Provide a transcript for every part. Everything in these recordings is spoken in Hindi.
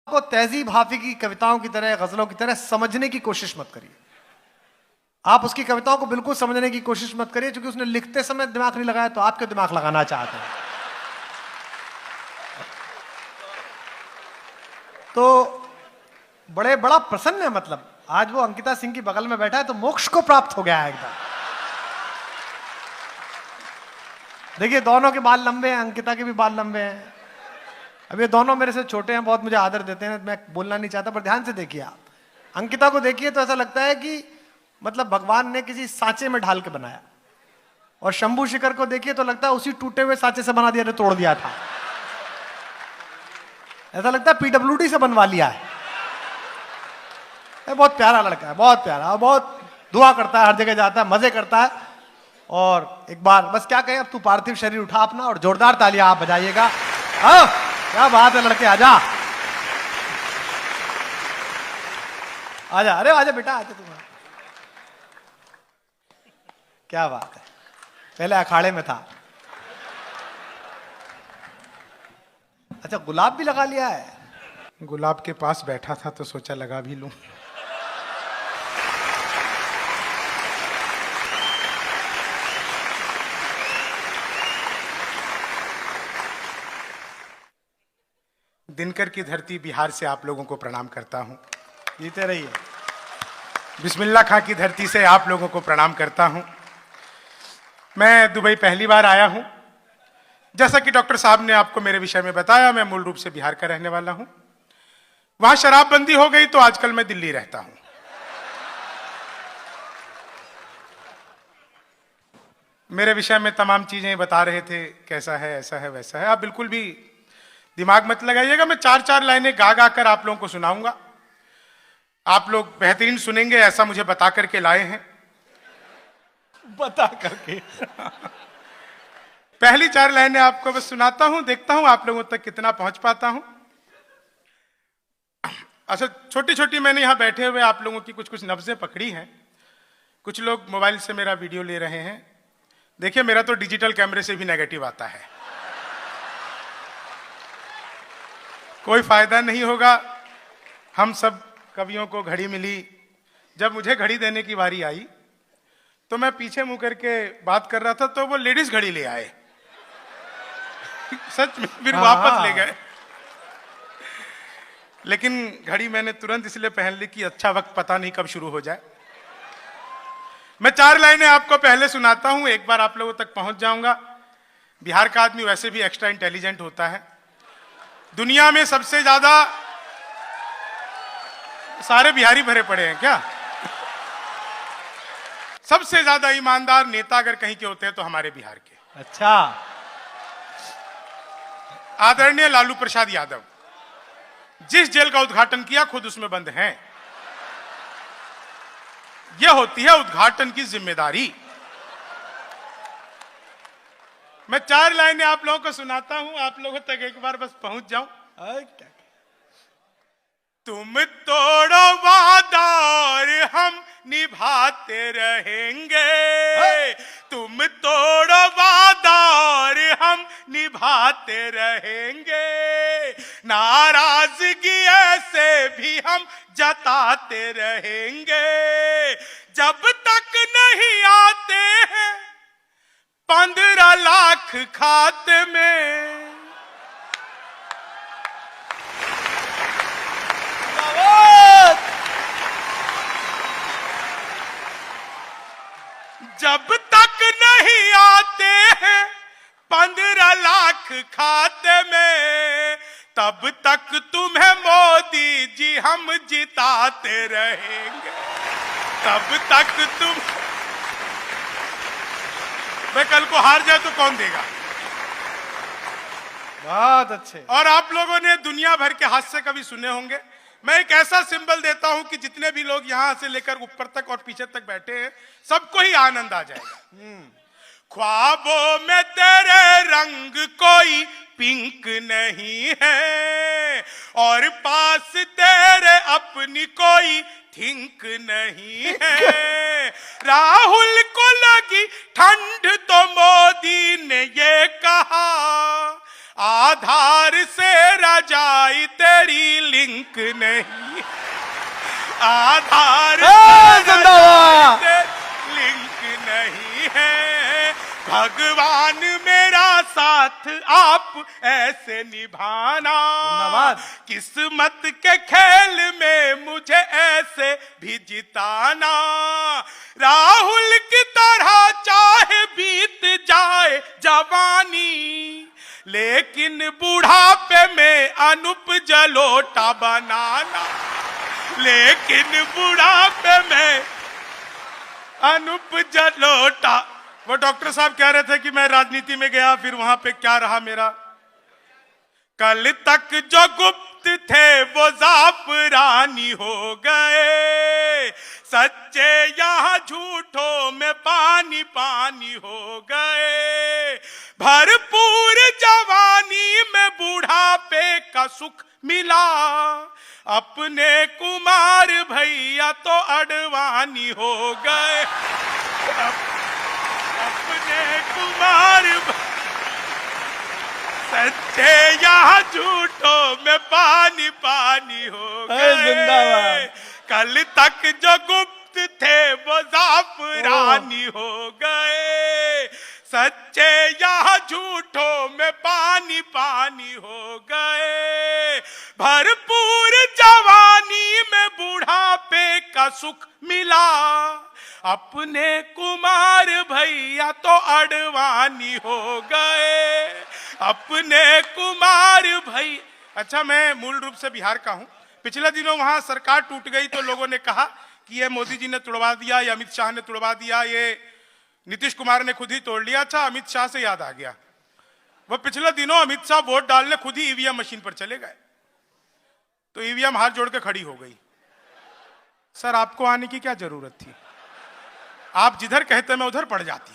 को तहजीब हाफिज की कविताओं की तरह, गजलों की तरह समझने की कोशिश मत करिए। आप उसकी कविताओं को बिल्कुल समझने की कोशिश मत करिए, क्योंकि उसने लिखते समय दिमाग नहीं लगाया तो आपके दिमाग लगाना चाहते हैं। तो बड़ा प्रसन्न है, मतलब आज वो अंकिता सिंह की बगल में बैठा है तो मोक्ष को प्राप्त हो गया है एकदम। देखिए दोनों के बाल लंबे हैं, अंकिता के भी बाल लंबे हैं। अब ये दोनों मेरे से छोटे हैं, बहुत मुझे आदर देते हैं, मैं बोलना नहीं चाहता, पर ध्यान से देखिए आप अंकिता को देखिए तो ऐसा लगता है कि मतलब भगवान ने किसी सांचे में ढाल के बनाया, और शंभू शिखर को देखिए तो लगता है उसी टूटे हुए सांचे से बना दिया जो तोड़ दिया था। ऐसा लगता है पीडब्ल्यूडी से बनवा लिया है। बहुत प्यारा लड़का है, बहुत प्यारा, बहुत दुआ करता है, हर जगह जाता है, मजे करता है। और एक बार बस क्या कहें, अब तू पार्थिव शरीर उठा अपना और जोरदार तालियां आप बजाइएगा। हाँ क्या बात है लड़के, आजा आजा, अरे आजा बेटा, आजा तुम। क्या बात है, पहले अखाड़े में था। अच्छा गुलाब भी लगा लिया है? गुलाब के पास बैठा था तो सोचा लगा भी लूं। दिनकर की धरती बिहार से आप लोगों को प्रणाम करता हूं। जीते रहिए। बिस्मिल्लाह खां की धरती से आप लोगों को प्रणाम करता हूं। मैं दुबई पहली बार आया हूं। जैसा कि डॉक्टर साहब ने आपको मेरे विषय में बताया, मैं मूल रूप से बिहार का रहने वाला हूं। वहां शराबबंदी हो गई तो आजकल मैं दिल्ली रहता हूं। मेरे विषय में तमाम चीजें बता रहे थे, कैसा है, ऐसा है, वैसा है। आप बिल्कुल भी दिमाग मत लगाइएगा। मैं चार चार लाइनें गा गा कर आप लोगों को सुनाऊंगा। आप लोग बेहतरीन सुनेंगे ऐसा मुझे बता करके लाए हैं। बता करके पहली चार लाइनें आपको बस सुनाता हूं, देखता हूं आप लोगों तक कितना पहुंच पाता हूं। अच्छा छोटी छोटी मैंने यहां बैठे हुए आप लोगों की कुछ कुछ नब्जें पकड़ी हैं। कुछ लोग मोबाइल से मेरा वीडियो ले रहे हैं। देखिए मेरा तो डिजिटल कैमरे से भी नेगेटिव आता है, कोई फायदा नहीं होगा। हम सब कवियों को घड़ी मिली, जब मुझे घड़ी देने की बारी आई तो मैं पीछे मुंह करके बात कर रहा था तो वो लेडीज घड़ी ले आए। सच में फिर वापस ले गए। लेकिन घड़ी मैंने तुरंत इसलिए पहन ली कि अच्छा वक्त पता नहीं कब शुरू हो जाए। मैं चार लाइनें आपको पहले सुनाता हूं, एक बार आप लोगों तक पहुंच जाऊंगा। बिहार का आदमी वैसे भी एक्स्ट्रा इंटेलिजेंट होता है। दुनिया में सबसे ज्यादा सारे बिहारी भरे पड़े हैं क्या? सबसे ज्यादा ईमानदार नेता अगर कहीं के होते हैं तो हमारे बिहार के। अच्छा। आदरणीय लालू प्रसाद यादव जिस जेल का उद्घाटन किया खुद उसमें बंद हैं। यह होती है उद्घाटन की जिम्मेदारी। मैं चार लाइनें आप लोगों को सुनाता हूं, आप लोगों तक एक बार बस पहुंच जाऊं। तुम तोड़ो वादा और हम निभाते रहेंगे। तुम तोड़ो वादा और हम निभाते रहेंगे। नाराजगी ऐसे भी हम जताते रहेंगे। जब तक नहीं आते हैं 15 लाख खाते में। जब तक नहीं आते हैं 15 लाख खाते में, तब तक तुम्हें मोदी जी हम जिताते रहेंगे। तब तक तुम, मैं कल को हार जाए तो कौन देगा? बहुत अच्छे। और आप लोगों ने दुनिया भर के हास्य कभी सुने होंगे। मैं एक ऐसा सिंबल देता हूं कि जितने भी लोग यहां से लेकर ऊपर तक और पीछे तक बैठे हैं सबको ही आनंद आ जाएगा। ख्वाबों में तेरे रंग कोई पिंक नहीं है, और पास तेरे अपनी कोई थिंक नहीं है। राहुल को लगी ठंड तो मोदी ने ये कहा, आधार से रजाई तेरी लिंक नहीं, आधार से रजाई तेरी लिंक नहीं है। भगवान मेरा साथ आप ऐसे निभाना, किस्मत के खेल में मुझे ऐसे भी जिताना। राहुल की तरह चाहे बीत जाए जवानी, लेकिन बुढ़ापे में अनूप जलोटा बनाना, लेकिन बुढ़ापे में अनूप जलोटा। वो डॉक्टर साहब कह रहे थे कि मैं राजनीति में गया, फिर वहां पे क्या रहा मेरा। कल तक जो गुप्त थे वो जाफरानी हो गए, सच्चे यहाँ झूठों में पानी पानी हो गए। भरपूर जवानी में बुढ़ापे का सुख मिला, अपने कुमार भैया तो अडवाणी हो गए, अपने कुमार सच्चे यहाँ झूठों में पानी पानी हो गए। कल तक जो गुप्त थे वो जाफरानी हो गए, सच्चे यहाँ झूठों में पानी पानी हो गए। भरपूर जवानी में बुढ़ापे का सुख मिला, अपने कुमार भैया तो अडवाणी हो गए, अपने कुमार भैया। अच्छा, मैं मूल रूप से बिहार का हूं। पिछले दिनों वहां सरकार टूट गई तो लोगों ने कहा कि ये मोदी जी ने तुड़वा दिया, ये अमित शाह ने तुड़वा दिया, ये नीतीश कुमार ने खुद ही तोड़ लिया। अच्छा, अमित शाह से याद आ गया, वो पिछले दिनों अमित शाह वोट डालने खुद ही ईवीएम मशीन पर चले गए, तो ईवीएम हाथ जोड़ के खड़ी हो गई। सर, आपको आने की क्या जरूरत थी? आप जिधर कहते मैं उधर पड़ जाती।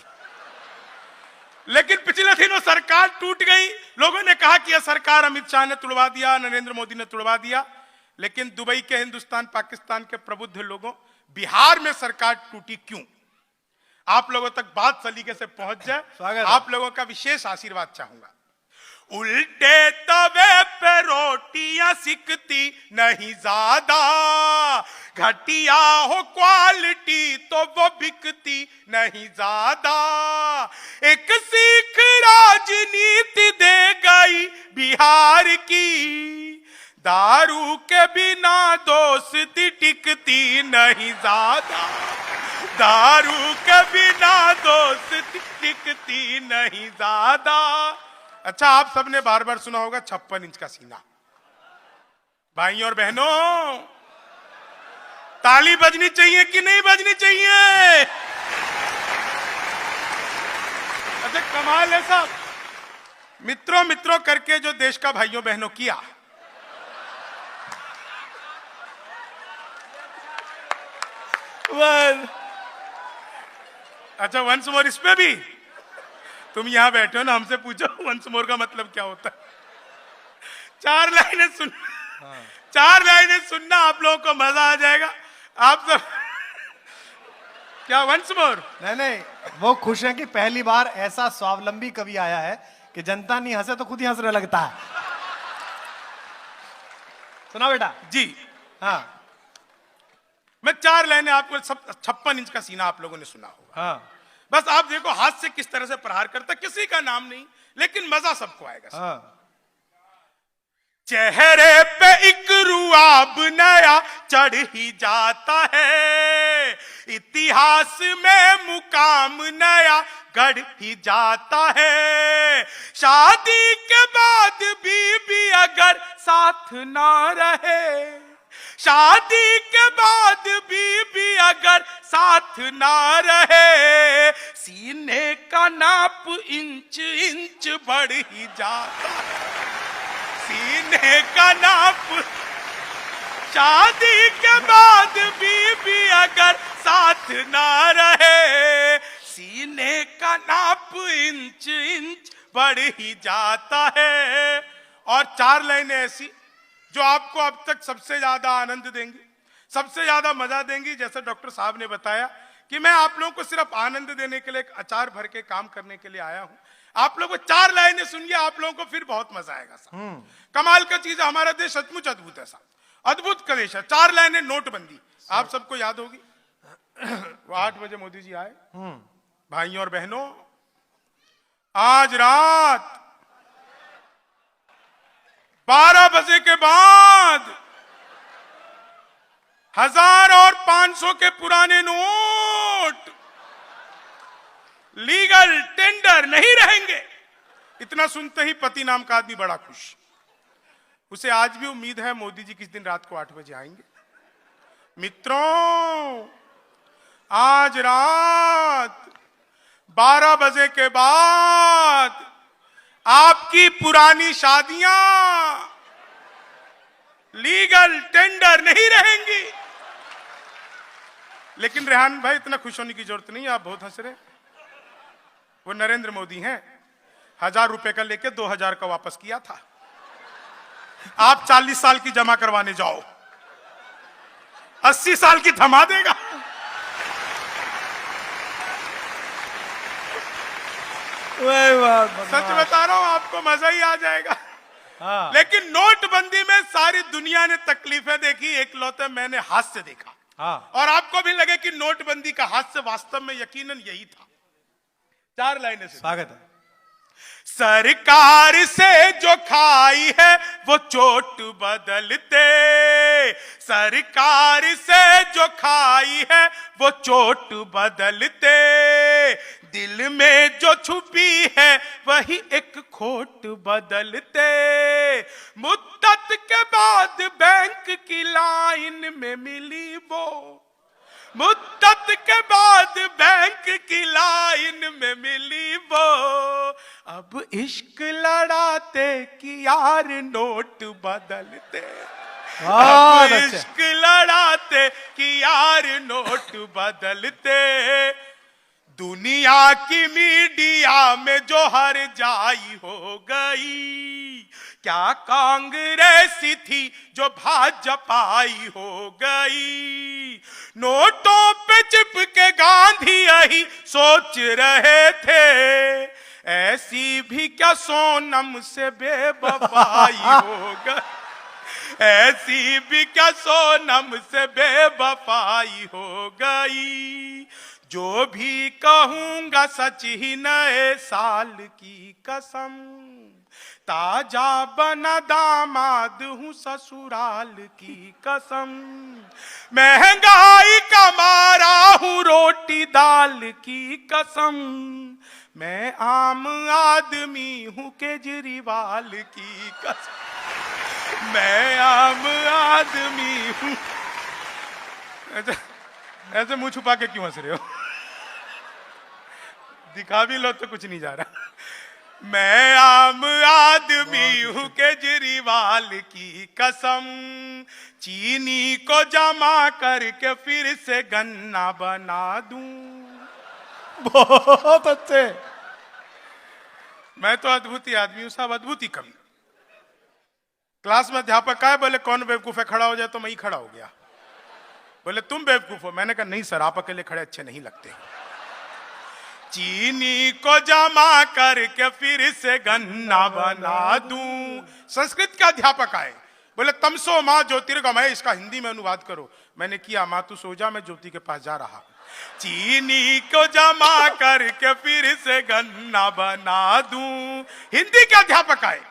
लेकिन पिछले दिनों सरकार टूट गई, लोगों ने कहा कि यह सरकार अमित शाह ने तुड़वा दिया, नरेंद्र मोदी ने तुड़वा दिया। लेकिन दुबई के हिंदुस्तान पाकिस्तान के प्रबुद्ध लोगों, बिहार में सरकार टूटी क्यों? आप लोगों तक बात सलीके से पहुंच जाए, आप लोगों का विशेष आशीर्वाद चाहूंगा। उल्टे तवे पे रोटियां सिकती नहीं ज्यादा, घटिया हो क्वालिटी तो वो बिकती नहीं ज्यादा। एक सीख राजनीति दे गई बिहार की, दारू के बिना दोस्ती टिकती नहीं ज्यादा, दारू के बिना दोस्ती टिकती नहीं ज्यादा। अच्छा, आप सबने बार बार सुना होगा 56 इंच का सीना। भाइयों और बहनों, ताली बजनी चाहिए कि नहीं बजनी चाहिए? अच्छा, कमाल है साहब। मित्रों मित्रों करके जो देश का भाइयों बहनों किया, अच्छा वंस मोर इस पे भी तुम यहां बैठे हो ना, हमसे पूछो वंस मोर का मतलब क्या होता है। 4 लाइनें सुन, 4 लाइनें सुनना, आप लोगों को मजा आ जाएगा। आप सब क्या वंस मोर? नहीं, वो खुश हैं कि पहली बार ऐसा स्वावलंबी कवि आया है कि जनता नहीं हंसे तो खुद ही हंसने लगता है। सुना बेटा जी? हाँ, मैं 4 लाइनें आपको, सब 56 इंच का सीना आप लोगों ने सुना होगा। हाँ, बस आप देखो हाथ से किस तरह से प्रहार करता, किसी का नाम नहीं, लेकिन मजा सबको आएगा। हाँ। चेहरे पे एक रुआब नया चढ़ ही जाता है, इतिहास में मुकाम नया गढ़ ही जाता है। शादी के बाद बीबी अगर साथ ना रहे, शादी के बाद बीबी अगर साथ ना रहे, सीने का नाप इंच इंच बढ़ ही जाता है, सीने का नाप। शादी के बाद बीबी अगर साथ ना रहे, सीने का नाप इंच इंच बढ़ ही जाता है। और 4 लाइनें ऐसी जो आपको अब तक सबसे ज्यादा आनंद देंगी, सबसे ज्यादा मजा देंगी। जैसे डॉक्टर साहब ने बताया कि मैं आप लोगों को सिर्फ आनंद देने के लिए, एक अचार भर के काम करने के लिए आया हूं। आप लोग 4 लाइनें सुनिए, आप लोगों को फिर बहुत मजा आएगा साहब। कमाल का चीज है, हमारा देश सचमुच अद्भुत है साहब, अद्भुत का देश है। 4 लाइनें नोटबंदी, आप सबको याद होगी। वो 8 बजे मोदी जी आए। भाइयों और बहनों, आज रात 12 बजे के बाद 1000 और 500 के पुराने नोट लीगल टेंडर नहीं रहेंगे। इतना सुनते ही पति नाम का आदमी बड़ा खुश। उसे आज भी उम्मीद है मोदी जी किस दिन रात को 8 बजे आएंगे। मित्रों, आज रात 12 बजे के बाद आपकी पुरानी शादियां लीगल टेंडर नहीं रहेंगी। लेकिन रेहान भाई, इतना खुश होने की जरूरत नहीं है, आप बहुत हंस रहे। वो नरेंद्र मोदी हैं, 1000 रुपए का लेके 2000 का वापस किया था। आप 40 साल की जमा करवाने जाओ, 80 साल की थमा देगा। सच बता रहा हूं, आपको मजा ही आ जाएगा। हाँ। लेकिन नोटबंदी में सारी दुनिया ने तकलीफें देखी, एकलौते मैंने हास्य देखा। हाँ। और आपको भी लगे कि नोटबंदी का हास्य वास्तव में यकीनन यही था। 4 लाइनें से स्वागत है। सरकार से जो खाई है वो चोट बदलते, सरकार से जो खाई है वो चोट बदलते, दिल में जो छुपी है वही एक खोट बदलते। मुद्दत के बाद बैंक की लाइन में मिली वो, मुद्दत के बाद बैंक की लाइन में मिली वो, अब इश्क लड़ाते कि यार नोट बदलते, अब इश्क लड़ाते कि यार नोट बदलते। दुनिया की मीडिया में जो हर जाई हो गई, क्या कांग्रेसी थी जो भाजपाई हो गई। नोटों पे चिपके गांधी यही सोच रहे थे, ऐसी भी क्या सोनम से बेवफाई हो गई, ऐसी भी क्या सोनम से बेवफाई हो गई। जो भी कहूंगा सच ही, नए साल की कसम, ताजा बना दामाद हूं ससुराल की कसम। महंगाई का मारा हूं रोटी दाल की कसम, मैं आम आदमी हूं केजरीवाल की कसम, मैं आम आदमी हूं। ऐसे मुंह छुपा के क्यों हंस रहे हो? दिखा भी लो तो कुछ नहीं जा रहा। मैं आम आदमी हूं केजरीवाल की कसम, चीनी को जमा करके फिर से गन्ना बना दूं। बहुत अच्छे। मैं तो अद्भुत ही आदमी हूं साहब, अद्भुत ही कवि। क्लास में अध्यापक का है, बोले कौन बेवकूफ है, खड़ा हो जाए, तो मैं ही खड़ा हो गया। बोले तुम बेवकूफ हो, मैंने कहा नहीं सर, आप अकेले खड़े अच्छे नहीं लगते। चीनी को जमा करके फिर से गन्ना बना दूं। संस्कृत का अध्यापक आए, बोले तमसो माँ ज्योतिर्गमय, इसका हिंदी में अनुवाद करो। मैंने किया, माँ तू सो जा, मैं ज्योति के पास जा रहा। चीनी को जमा करके फिर से गन्ना बना दूं। हिंदी के अध्यापक आए,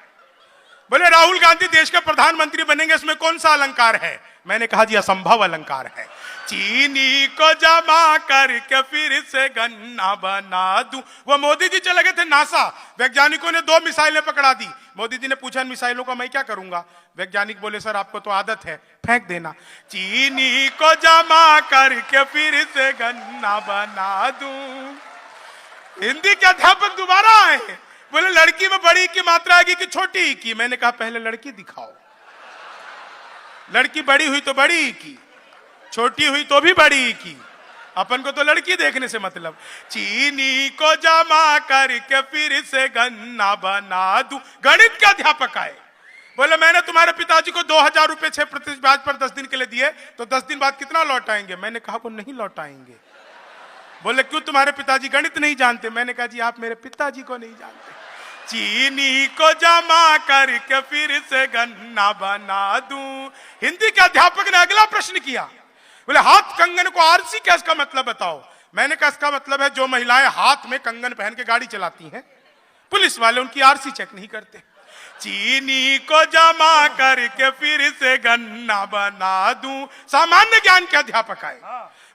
बोले राहुल गांधी देश के प्रधानमंत्री बनेंगे, इसमें कौन सा अलंकार है? मैंने कहा जी असंभव अलंकार है। चीनी को जमा करके फिर से गन्ना बना दूं। वो मोदी जी चले गए थे नासा, वैज्ञानिकों ने 2 मिसाइलें पकड़ा दी। मोदी जी ने पूछा इन मिसाइलों का मैं क्या करूंगा? वैज्ञानिक बोले सर आपको तो आदत है, फेंक देना। चीनी को जमा करके फिर से गन्ना बना दूं। हिंदी के अध्यापक दोबारा आए, बोले लड़की में बड़ी की मात्रा आएगी कि छोटी की? मैंने कहा पहले लड़की दिखाओ। लड़की बड़ी हुई तो बड़ी की, छोटी हुई तो भी बड़ी की, अपन को तो लड़की देखने से मतलब। चीनी को जमा करके फिर से गन्ना बना दूं। गणित के अध्यापक आए, बोले मैंने तुम्हारे पिताजी को 2000 रुपए 6% ब्याज पर 10 दिन के लिए दिए, तो 10 दिन बाद कितना लौटाएंगे? मैंने कहा वो नहीं लौटाएंगे। बोले क्यों, तुम्हारे पिताजी गणित नहीं जानते? मैंने कहा जी आप मेरे पिताजी को नहीं जानते। चीनी को जमा करके फिर से गन्ना बना दूं। हिंदी के अध्यापक ने अगला प्रश्न किया, बोले हाथ कंगन को आरसी क्या इसका मतलब बताओ? मैंने कहा इसका मतलब है जो महिलाएं हाथ में कंगन पहन के गाड़ी चलाती हैं, पुलिस वाले उनकी आरसी चेक नहीं करते। चीनी को जमा करके फिर से गन्ना बना दूं। सामान्य ज्ञान के अध्यापक आए,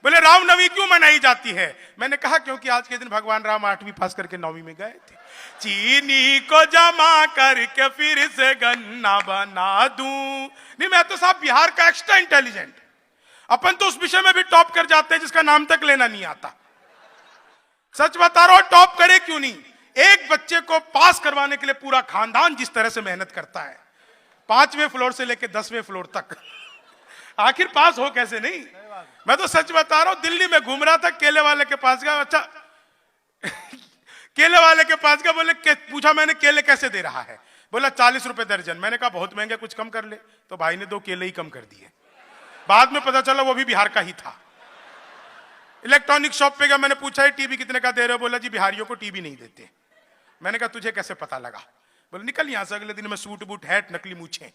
बोले रामनवमी क्यों मनाई जाती है? मैंने कहा क्योंकि आज के दिन भगवान राम 8वीं पास करके 9वीं में गए थे। चीनी को जमा करके फिर से गन्ना बना दूं। नहीं, मैं तो साहब बिहार का एक्स्ट्रा इंटेलिजेंट, अपन तो उस विषय में भी टॉप कर जाते हैं जिसका नाम तक लेना नहीं आता। सच बता रहा हूं, टॉप करे क्यों नहीं? एक बच्चे को पास करवाने के लिए पूरा खानदान जिस तरह से मेहनत करता है, 5वें फ्लोर से लेकर 10वें फ्लोर तक, आखिर पास हो कैसे नहीं? मैं तो सच बता रहा हूं, दिल्ली में घूम रहा था, केले वाले के पास गया। अच्छा केले वाले के पास गया, बोले पूछा मैंने केले कैसे दे रहा है? बोला 40 रुपए दर्जन। मैंने कहा बहुत महंगे, कुछ कम कर ले। तो भाई ने 2 केले ही कम कर दिए। बाद में पता चला वो भी बिहार का ही था। इलेक्ट्रॉनिक शॉप पे गया, मैंने पूछा ये टीवी कितने का दे रहे हो? बोला जी बिहारियों को टीवी नहीं देते। मैंने कहा तुझे कैसे पता लगा? बोले निकल यहां से। अगले दिन में सूट बूट हैट नकली मूछें।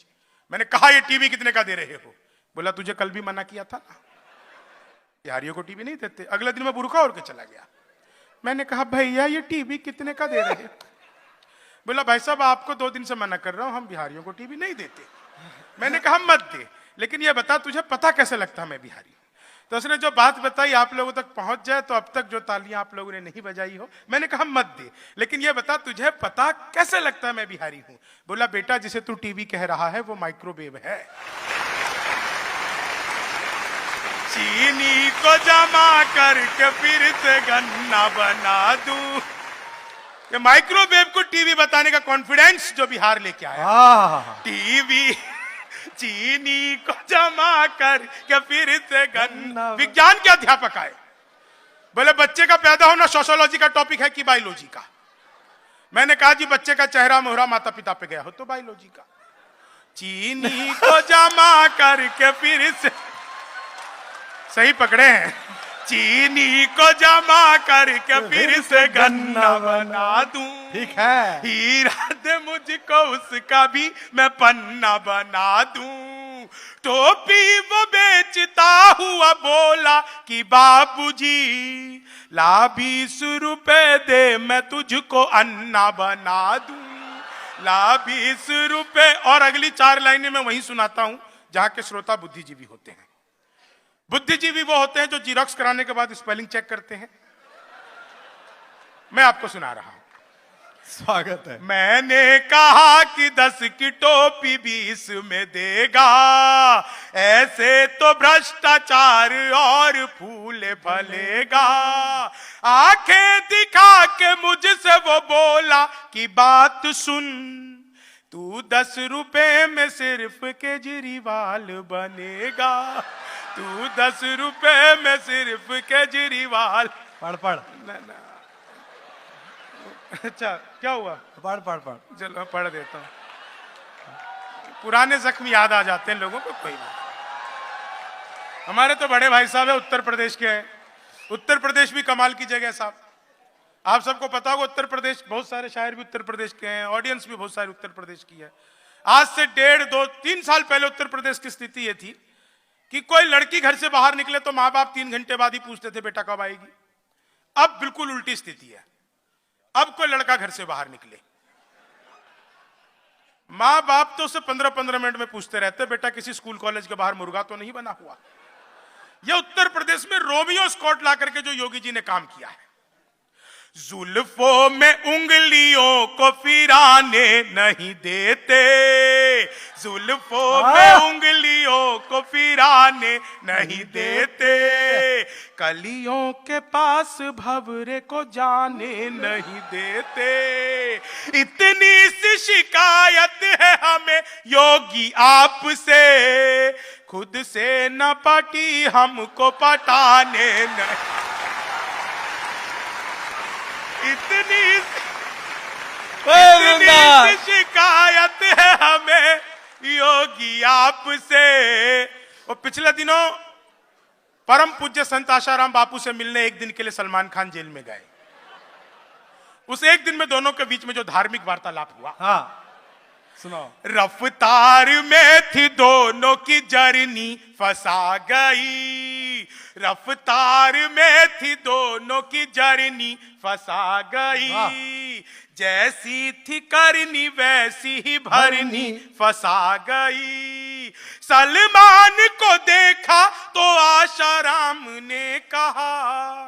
मैंने कहा ये टीवी कितने का दे रहे हो? बोला तुझे कल भी मना किया था ना, बिहारियों को टीवी नहीं देते। अगले दिन में बुरखा ओढ़ के चला गया। मैंने कहा भैया ये टीवी कितने का दे रहे हैं? बोला भाई साहब आपको 2 दिन से मना कर रहा हूं, हम बिहारियों को टीवी नहीं देते। मैंने कहा मत दे, लेकिन ये बता तुझे पता कैसे लगता मैं बिहारी हूं? तो उसने जो बात बताई आप लोगों तक पहुंच जाए तो अब तक जो तालियां आप लोगों ने नहीं बजाई हो। मैंने कहा मत दे, लेकिन ये बता तुझे पता कैसे लगता है मैं बिहारी हूं? बोला बेटा जिसे तू टीवी कह रहा है वो माइक्रोवेव है। चीनी को जमा करके फिर से गन्ना बना दूं। ये माइक्रोवेव को टीवी बताने का कॉन्फिडेंस जो बिहार लेके आया। टीवी चीनी को जमा करके फिर से गन्ना। विज्ञान के अध्यापक आए, बोले बच्चे का पैदा होना सोशियोलॉजी का टॉपिक है कि बायोलॉजी का? मैंने कहा जी बच्चे का चेहरा मोहरा माता पिता पे गया हो तो बायोलॉजी का। चीनी को जमा करके फिर से, सही पकड़े हैं, चीनी को जमा करके फिर से गन्ना बना दूं। ठीक है। हीरा दे मुझको उसका भी मैं पन्ना बना दूं। टोपी वो बेचता हुआ बोला कि बाबूजी ला 20 रुपए दे मैं तुझको अन्ना बना दूं। ला 20 रुपए। और अगली 4 लाइनें मैं वहीं सुनाता हूं जहां के श्रोता बुद्धिजीवी होते हैं। बुद्धिजीवी वो होते हैं जो जीरोक्स कराने के बाद स्पेलिंग चेक करते हैं। मैं आपको सुना रहा हूं। स्वागत है। मैंने कहा कि 10 की टोपी 20 में देगा, ऐसे तो भ्रष्टाचार और फूले फलेगा। आंखें दिखा के मुझसे वो बोला कि बात सुन, तू 10 रुपए में सिर्फ केजरीवाल बनेगा। तू 10 रुपए में सिर्फ केजरीवाल। पढ़। अच्छा क्या हुआ? पढ़। चलो पढ़ देता हूं। पुराने जख्म याद आ जाते हैं लोगों को। कोई नहीं, हमारे तो बड़े भाई साहब है उत्तर प्रदेश के हैं। उत्तर प्रदेश भी कमाल की जगह है साहब। आप सबको पता होगा उत्तर प्रदेश, बहुत सारे शायर भी उत्तर प्रदेश के हैं, ऑडियंस भी बहुत सारी उत्तर प्रदेश की है। आज से 1.5, 2, 3 साल पहले उत्तर प्रदेश की स्थिति ये थी कि कोई लड़की घर से बाहर निकले तो माँ बाप 3 घंटे बाद ही पूछते थे बेटा कब आएगी। अब बिल्कुल उल्टी स्थिति है। अब कोई लड़का घर से बाहर निकले, माँ बाप तो उसे 15-15 मिनट में पूछते रहते बेटा किसी स्कूल कॉलेज के बाहर मुर्गा तो नहीं बना हुआ। यह उत्तर प्रदेश में रोमियो स्कॉट ला करके जो योगी जी ने काम किया है। जुल्फों में उंगलियों को फिराने नहीं देते, जुल्फों में उंगलियों को फिराने नहीं देते, कलियों के पास भंवरे को जाने नहीं देते। इतनी सी शिकायत है हमें योगी आपसे, खुद से न पटी हमको पटाने नहीं। इतनी सी शिकायत है हमें योगी आपसे। और पिछले दिनों परम पूज्य संत आशाराम बापू से मिलने एक दिन के लिए सलमान खान जेल में गए। उस एक दिन में दोनों के बीच में जो धार्मिक वार्तालाप हुआ, हाँ सुनाओ। रफ्तार में थी दोनों की जर्नी फंसा गई, रफ्तार में थी दोनों की जर्नी फंसा गई, जैसी थी करनी वैसी ही भरनी फंसा गई। सलमान को देखा तो आशाराम ने कहा,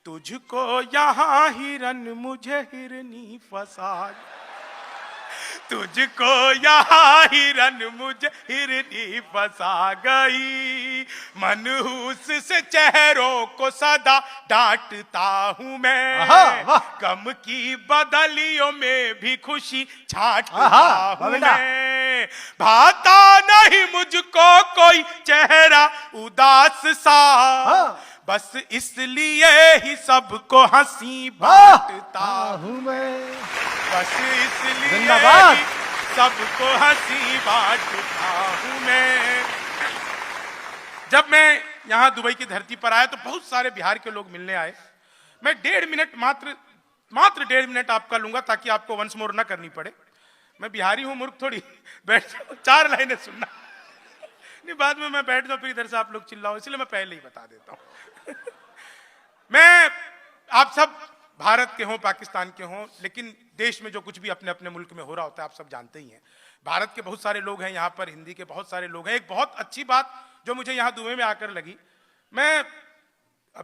तुझको यहाँ हिरन मुझे हिरनी फंसा, तुझको यहाँ हिरन मुझे हिरनी फंसा गई। मनहूस से चेहरों को सदा डांटता हूँ मैं, गम की बदलियों में भी खुशी छांटता हूँ मैं। भाता नहीं मुझको कोई चेहरा उदास सा, बस इसलिए ही सबको हंसी बांटता हूँ मैं, बस इसलिए सबको हंसी बांटता हूँ मैं। जब मैं यहाँ दुबई की धरती पर आया तो बहुत सारे बिहार के लोग मिलने आए। मैं 1.5 मिनट मात्र 1.5 मिनट आपका लूंगा ताकि आपको वंस मोर ना करनी पड़े। मैं बिहारी हूँ, मूर्ख थोड़ी बैठ जाऊँ 4 लाइनें सुनना नहीं, बाद में मैं बैठ जाऊँ फिर इधर से आप लोग चिल्लाओ, इसलिए मैं पहले ही बता देता हूँ। मैं आप सब भारत के हों पाकिस्तान के हों, लेकिन देश में जो कुछ भी अपने अपने मुल्क में हो रहा होता है आप सब जानते ही हैं। भारत के बहुत सारे लोग हैं यहाँ पर, हिंदी के बहुत सारे लोग हैं। एक बहुत अच्छी बात जो मुझे यहाँ दुबई में आकर लगी, मैं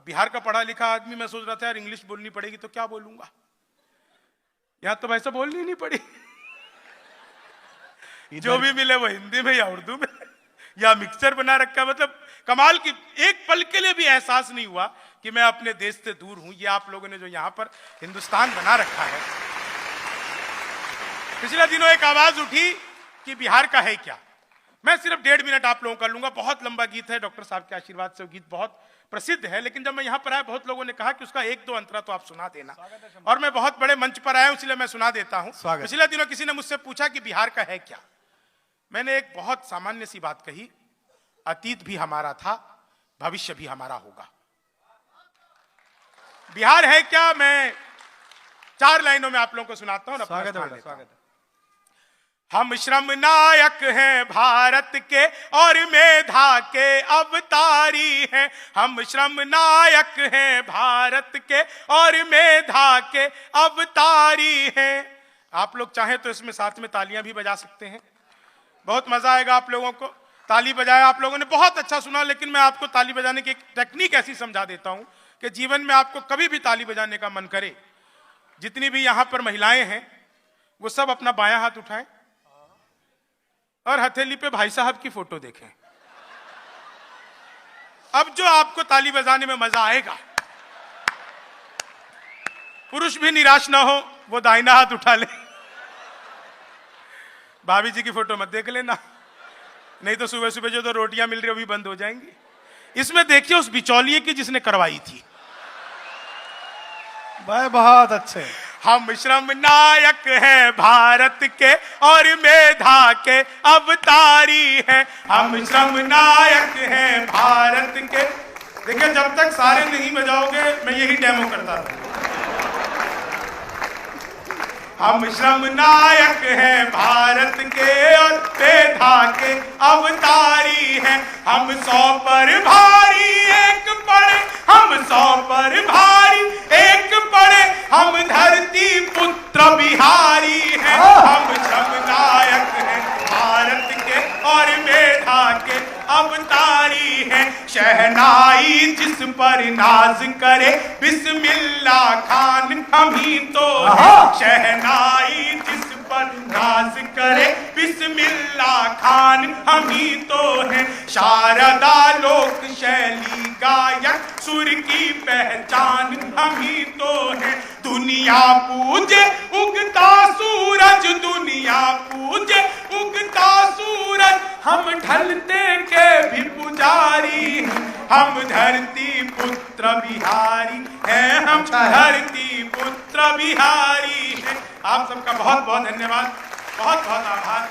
बिहार का पढ़ा लिखा आदमी, मैं सोच रहा था यार इंग्लिश बोलनी पड़ेगी तो क्या बोलूंगा, यहाँ तो वैसे बोलनी नहीं पड़ी जो भी मिले वो हिंदी में या उर्दू में या मिक्सचर बना रखा। मतलब कमाल की, एक पल के लिए भी एहसास नहीं हुआ कि मैं अपने देश से दूर हूं। ये आप लोगों ने जो यहाँ पर हिंदुस्तान बना रखा है। पिछले दिनों एक आवाज उठी कि बिहार का है क्या। मैं सिर्फ 1.5 मिनट आप लोगों का लूंगा। बहुत लंबा गीत है, डॉक्टर साहब के आशीर्वाद से वो गीत बहुत प्रसिद्ध है, लेकिन जब मैं यहाँ पर आया बहुत लोगों ने कहा कि उसका 1-2 अंतरा तो आप सुना देना, और मैं बहुत बड़े मंच पर आया हूं इसलिए मैं सुना देता हूं। पिछले दिनों किसी ने मुझसे पूछा कि बिहार का है क्या। मैंने एक बहुत सामान्य सी बात कही, अतीत भी हमारा था, भविष्य भी हमारा होगा। बिहार है क्या, मैं 4 लाइनों में आप लोगों को सुनाता हूं। स्वागत है। हम श्रम नायक हैं भारत के और मेधा के अवतारी हैं, हम श्रम नायक हैं भारत के और मेधा के अवतारी हैं। आप लोग चाहें तो इसमें साथ में तालियां भी बजा सकते हैं, बहुत मजा आएगा आप लोगों को। ताली बजाया आप लोगों ने, बहुत अच्छा सुना, लेकिन मैं आपको ताली बजाने की एक टेक्निक ऐसी समझा देता हूं कि जीवन में आपको कभी भी ताली बजाने का मन करे, जितनी भी यहां पर महिलाएं हैं वो सब अपना बायां हाथ उठाएं और हथेली पे भाई साहब की फोटो देखें। अब जो आपको ताली बजाने में मजा आएगा, पुरुष भी निराश ना हो, वो दाहिना हाथ उठा ले। भाभी जी की फोटो मत देख लेना, नहीं तो सुबह सुबह जो तो रोटियां मिल रही है वो भी बंद हो जाएंगी। इसमें देखिए उस बिचौलिए की जिसने करवाई थी। भाई बहुत अच्छे। हम श्रम नायक हैं भारत के और मेधा के अवतारी हैं, हम श्रम नायक हैं भारत के। देखिए जब तक सारे नहीं बजाओगे मैं यही डेमो करता था। हम श्रम नायक हैं भारत के और मेधा के अवतारी हैं, हम 100 पर भारी एक पड़े, हम 100 पर भारी एक पड़े, हम धरती पुत्र बिहारी हैं, हम श्रम नायक हैं भारत के और मेधा के अवतारी हैं। शहनाई जिस पर नाज करे बिस्मिल्ला खान हम ही तो हैं, शहनाई जिस पर नाज करे बिस्मिल्ला खान हम ही तो हैं। शारदा लोक शैली गायक सुर की पहचान हम ही तो हैं। दुनिया पूजे उगता सूरज, दुनिया पूजे उगता सूरज, हम ढलते के भी पुजारी हैं, हम धरती पुत्र बिहारी हैं, हम धरती पुत्र बिहारी हैं। आप सबका बहुत बहुत धन्यवाद, बहुत बहुत आभार।